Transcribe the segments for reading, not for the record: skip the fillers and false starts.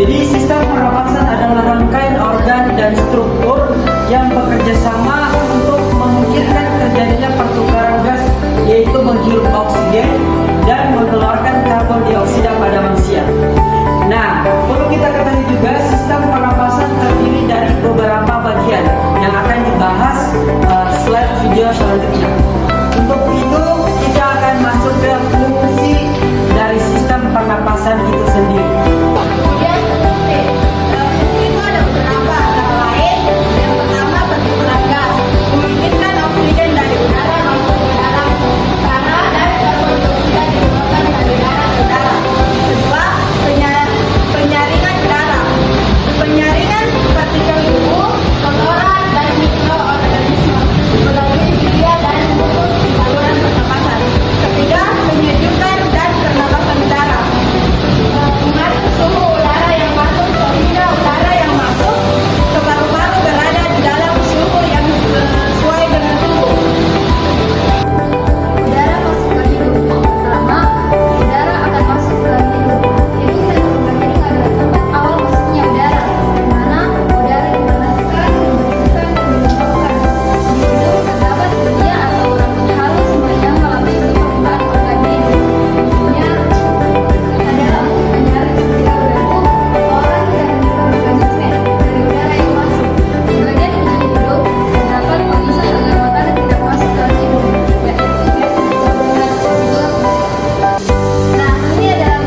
Jadi sistem pernapasan adalah rangkaian organ dan struktur yang bekerja sama untuk memungkinkan terjadinya pertukaran gas, yaitu menghirup oksigen dan mengeluarkan karbon dioksida pada manusia. Nah, perlu kita ketahui juga sistem pernapasan terdiri dari beberapa bagian yang akan dibahas slide video selanjutnya. Untuk itu kita akan masuk ke fungsi dari sistem pernapasan itu sendiri. Kemudian fungsi itu ada beberapa, antara lain yang pertama pertukaran gas, memungkinkan oksigen dari udara masuk ke dalam tanah dan karbon dioksida dikeluarkan dari darah ke darat. Kedua, penyaringan udara, penyaringan partikel debu, kotoran dan mikroorganisme melalui silia dan mukus di saluran pernapasan. Ketiga, penyejukan dan pernapasan udara, mengatur suhu udara yang masuk sehingga udara yang masuk ke paru-paru berada di dalam suhu yang sesuai dengan tubuh. Udara masuk ke hidung. Pertama, udara akan masuk ke dalam hidung. Hidung dan lubang hidung adalah tempat awal masuknya udara, di mana udara dipanaskan, dibersihkan, dan dilembabkan. Di hidung terdapat selia atau rambut halus sepanjang melapisi permukaan organ hidung. Fungsinya adalah untuk menyaring partikel debu, kotoran, dan mikroorganisme dari udara yang masuk. Di bagian ujung hidung terdapat pemisah agar makanan tidak masuk ke hidung, yaitu biasa disebut dengan glottis. Nah, ini adalah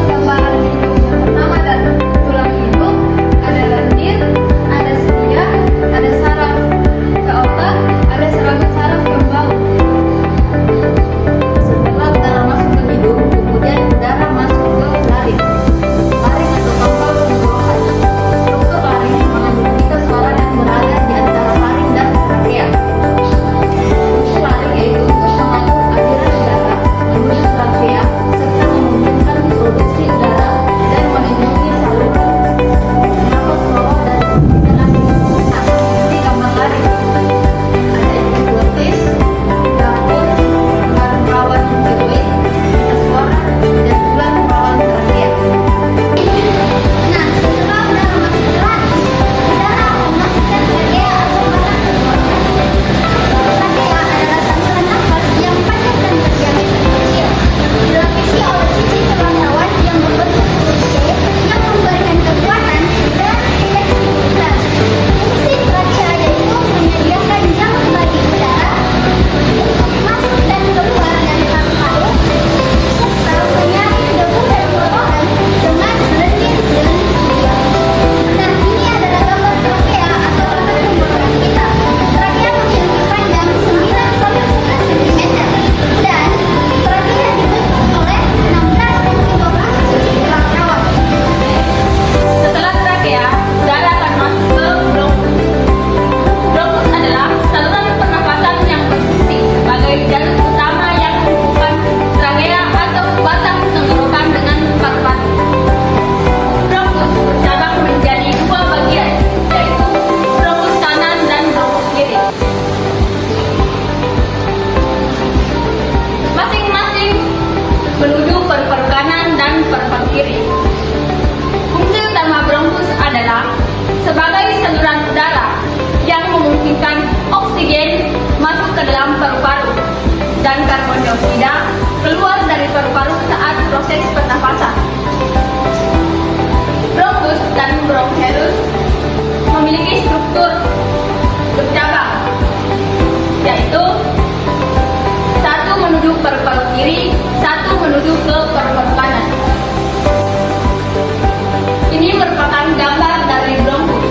gambaran hidung. Yang pertama adalah tulang hidung, ada lendir, ada selia, ada saraf keotak, ada serabut saraf pembau. Setelah udara masuk ke hidung, kemudian udara masuk ke laring. Laring atau paru tenggorokan. Struktur laring mengandung pita suara dan berada di antara laring dan trakea. Fungsi laring yaitu untuk mengatur aliran udara menuju trakea serta memungkinkan produksi udara dan melindungi saluran nafas bawah dari kontaminasi. Nah, ini gambar laring. Ada epiglottis, dapur, tulang rawan tiroid, pita suara, dan tulang rawan trakea. Nah, setelah udara masuk ke laring, udara akan masuk ke trakea atau batang tenggorokan. Trakea adalah saluran nafas yang panjang dan berdiameter kecil, dilapisi oleh sisi tulang rawan yang berbentuk huruf C yang memberikan kekuatan dan fleksibilitas. Fungsi trakea yaitu menyediakan jalur bagi udara untuk masuk dan keluar dari paru-paru serta menyaring debu dan kotoran dengan lendir dan silia. Nah, ini adalah gambar trakea atau batang tenggorokan kita. Trakea memiliki panjang 9 sampai 11 cm dan trakea dibentuk oleh 16 cm sisi tulang rawan. Setelah trakea, udara akan masuk ke bronkus. Bronkus adalah saluran pernapasan yang berfungsi sebagai jalur utama yang menghubungkan trakea atau batang tenggorokan dengan paru-paru. Bronkus bercabang menjadi dua bagian, yaitu bronkus kanan dan bronkus kiri. Masing-masing menuju paru-paru kanan dan paru-paru kiri. Fungsi utama bronkus adalah sebagai saluran udara yang memungkinkan oksigen masuk ke dalam paru-paru dan karbon dioksida keluar dari paru-paru saat proses pernapasan. Bronkus dan bronchus memiliki struktur bercabang, yaitu satu menuju paru-paru kiri, satu menuju ke paru-paru kanan. Ini merupakan gambar dari bronkus.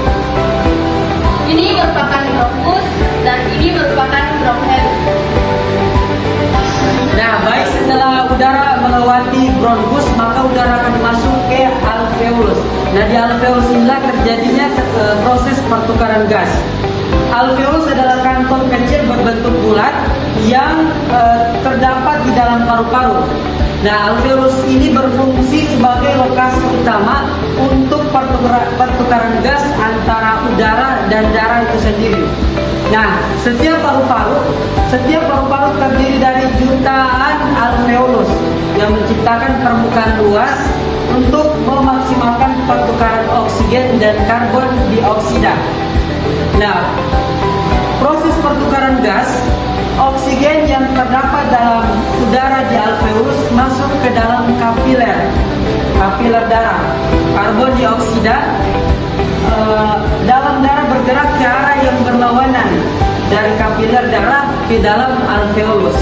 Ini merupakan bronkus dan ini merupakan bronchus. Nah, baik, setelah udara melewati bronkus, maka udara akan masuk ke alveolus. Nah, di alveolus inilah terjadinya proses pertukaran gas. Alveolus adalah kantong kecil berbentuk bulat yang terdapat di dalam paru-paru. Nah, alveolus ini berfungsi sebagai lokasi utama untuk pertukaran gas antara udara dan darah itu sendiri. Nah, setiap paru-paru terdiri dari jutaan alveolus yang menciptakan permukaan luas untuk memaksimalkan pertukaran pertukaran oksigen dan karbon dioksida. Nah, proses pertukaran gas, oksigen yang terdapat dalam udara di alveolus masuk ke dalam kapiler darah. Karbon dioksida dalam darah bergerak ke arah yang berlawanan dari kapiler darah ke dalam alveolus.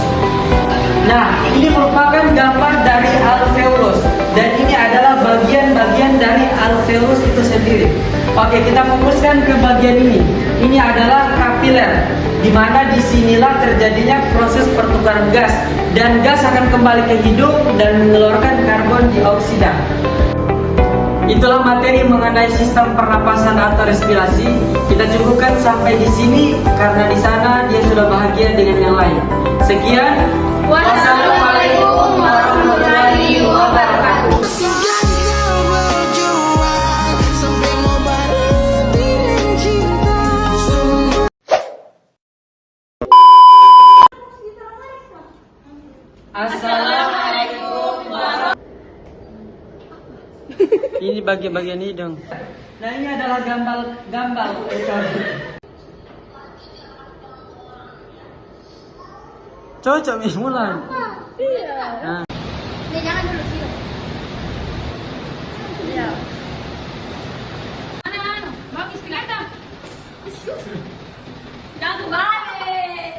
Nah, ini merupakan gambar dari alveolus dan ini adalah bagian-bagian dari alveolus itu sendiri. Oke, kita fokuskan ke bagian ini. Ini adalah kapiler, di mana disinilah terjadinya proses pertukaran gas dan gas akan kembali ke hidung dan mengeluarkan karbon dioksida. Itulah materi mengenai sistem pernapasan atau respirasi. Kita cukupkan sampai di sini karena di sana dia sudah bahagia dengan yang lain. Sekian. Wassalamualaikum warahmatullahi wabarakatuh. Assalamualaikum warahmatullahi. Ini bagian hidung. Nah, ini adalah gambal. Cocok Miss Mulan. Iya. Nah. Nih, jangan dulu sih. Iya. Ano, bagus kelihatan. Jangan balik.